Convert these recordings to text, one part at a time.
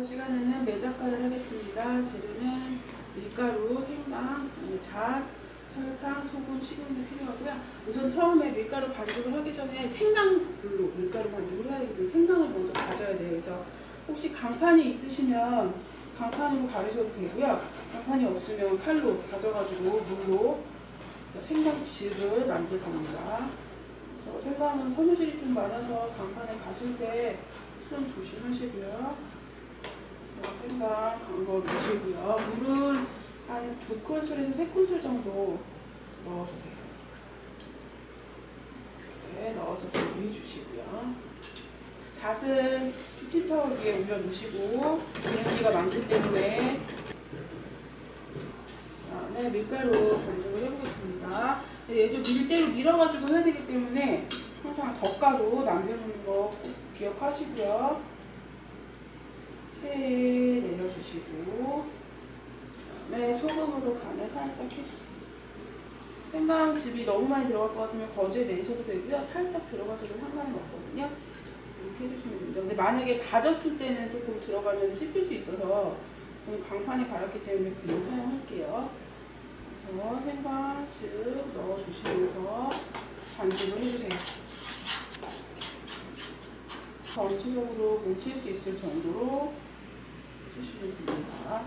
이번 시간에는 매작가를 하겠습니다. 재료는 밀가루, 생강, 잣, 설탕, 소금, 식용유 필요하고요. 우선 처음에 밀가루 반죽을 하기 전에 생강으로 밀가루 반죽을 해야 되기 때문에 생강을 먼저 다져야 돼요. 그래서 혹시 강판이 있으시면 강판으로 가르셔도 되고요. 강판이 없으면 칼로 다져가지고 물로 생강즙을 만들 겁니다. 생강은 섬유질이 좀 많아서 강판에 가실 때 수정 조심하시고요. 생강 간거 넣으시고요. 물은 한 2큰술에서 3큰술 정도 넣어주세요. 이렇게 넣어서 준비해 주시고요. 잣은 키친타올 위에 올려놓으시고 기름기가 많기 때문에 밀가루 반죽을 해보겠습니다. 얘도 밀대로 밀어가지고 해야 되기 때문에 항상 덧가루 남겨놓는 거 꼭 기억하시고요. 체에 내려주시고 그다음에 소금으로 간을 살짝 해주세요. 생강즙이 너무 많이 들어갈 것 같으면 거즈에 내리셔도 되고요. 살짝 들어가셔도 상관은 없거든요. 이렇게 해주시면 됩니다. 근데 만약에 다졌을 때는 조금 들어가면 씹힐 수 있어서 저는 강판에 갈았기 때문에 그냥 사용할게요. 그래서 생강즙 넣어주시면서 반죽을 해주세요. 전체적으로 뭉칠 수 있을 정도로 해주시면 됩니다.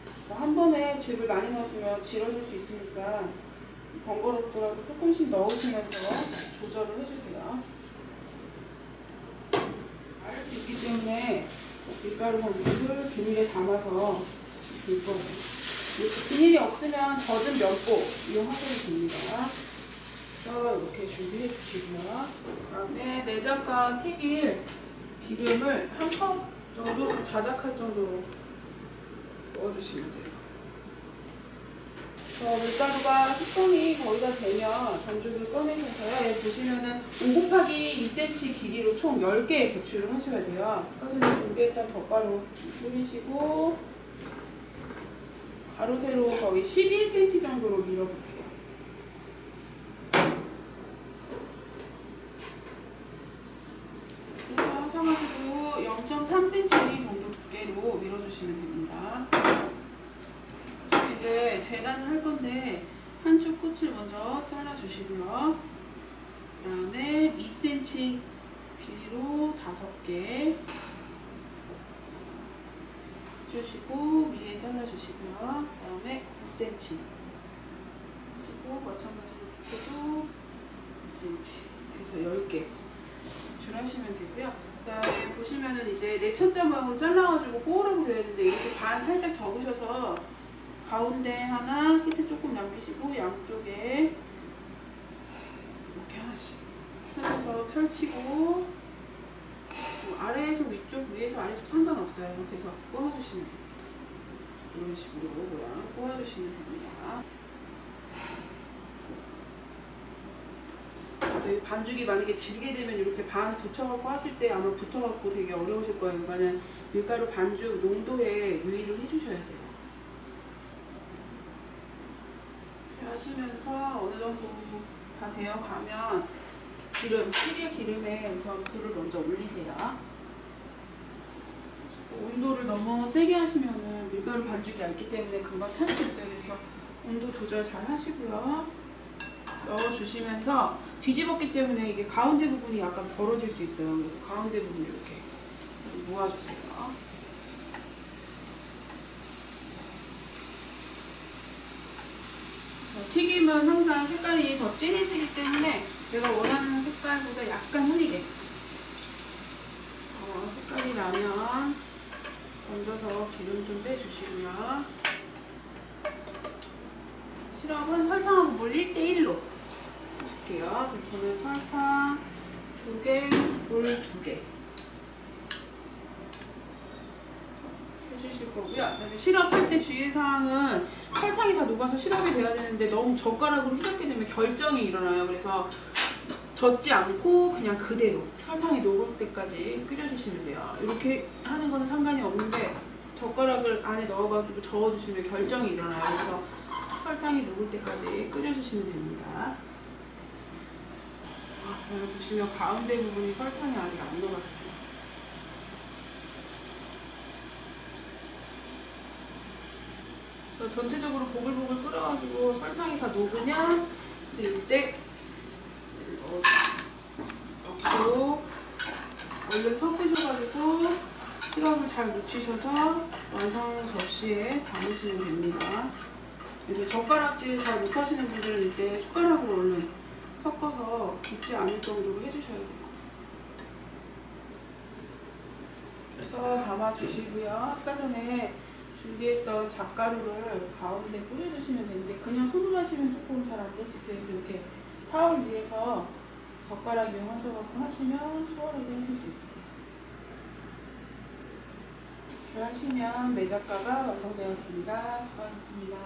그래서 한 번에 즙을 많이 넣으시면 질어질 수 있으니까 번거롭더라도 조금씩 넣으시면서 조절을 해주세요. 알수 있기 때문에 밀가루 반죽을 비닐에 담아서 넣을 거예요. 비닐이 없으면 젖은 면보 이용하셔도 됩니다. 이렇게 준비해 주시고요. 그다음에 매작가 튀길 기름을 한 컵 정도 자작할 정도로 넣어주시면 돼요. 밀가루가 숙성이 거의 다 되면 반죽을 꺼내셔서요. 여기 보시면은 5 곱하기 2cm 길이로 총 10개 제출을 하셔야 돼요. 아까 전에 준비했던 덧가루 뿌리시고 가로 세로 거의 11cm 정도로 밀어볼게요. 하셔가지고 0.3cm 정도 두께로 밀어주시면 됩니다. 이제 재단을 할 건데 한쪽 끝을 먼저 잘라주시고요. 그 다음에 2cm 길이로 5개 주시고 위에 잘라주시고요. 그 다음에 5cm 하시고 마찬가지로 밑에도 2cm 그래서 10개 줄하시면 되고요. 그 다음에 보시면은 이제 내천자 모양으로 잘라가지고 꼬으라고 되어 있는데 이렇게 반 살짝 접으셔서 가운데 하나, 끝에 조금 남기시고 양쪽에 이렇게 하나씩 펴서 펼치고 아래에서 위쪽, 위에서 아래쪽 상관없어요. 이렇게 해서 꼬아주시면 됩니다. 이런 식으로 모양 꼬아주시면 됩니다. 반죽이 만약에 질게 되면 이렇게 반 붙여갖고 하실 때 아마 붙어갖고 되게 어려우실 거예요. 그러니까는 밀가루 반죽 농도에 유의를 해주셔야 돼요. 이렇게 하시면서 어느 정도 다 되어 가면 튀길 기름에 우선 불을 먼저 올리세요. 온도를 너무 세게 하시면은 밀가루 반죽이 얇기 때문에 금방 탈 수 있어요. 그래서 온도 조절 잘 하시고요. 넣어주시면서 뒤집었기 때문에 이게 가운데 부분이 약간 벌어질 수 있어요. 그래서 가운데 부분 이렇게 모아주세요. 튀김은 항상 색깔이 더 진해지기 때문에 내가 원하는 색깔보다 약간 흐리게 색깔이 나면 얹어서 기름 좀 빼주시고요. 시럽은 설탕하고 물 1:1로 해줄게요. 그래서 저는 설탕 2개, 물 2개 해주실 거고요. 그다음에 시럽할 때 주의사항은 설탕이 다 녹아서 시럽이 돼야 되는데 너무 젓가락으로 휘젓게 되면 결정이 일어나요. 그래서 젓지 않고 그냥 그대로 설탕이 녹을 때까지 끓여주시면 돼요. 이렇게 하는 거는 상관이 없는데 젓가락을 안에 넣어가지고 저어주시면 결정이 일어나요. 그래서 설탕이 녹을 때까지 끓여주시면 됩니다. 여기 보시면 가운데 부분이 설탕이 아직 안 녹았어요. 전체적으로 보글보글 끓여가지고 설탕이 다 녹으면 이제 이때 넣고 얼른 섞으셔가지고 시럽을 잘 묻히셔서 완성 접시에 담으시면 됩니다. 그래서 젓가락질 잘 못하시는 분들은 이때 숟가락으로 얼른 섞어서 붓지 않을 정도로 해주셔야 돼요. 그래서 담아주시고요. 아까 전에 준비했던 잡가루를 가운데 뿌려주시면 되는데 그냥 손으로 하시면 조금 잘 안 될 수 있어요. 그래서 이렇게 타올 위에서 젓가락 이용하셔서 하시면 수월하게 하실 수 있어요. 이렇게 하시면 매작가가 완성되었습니다. 수고하셨습니다.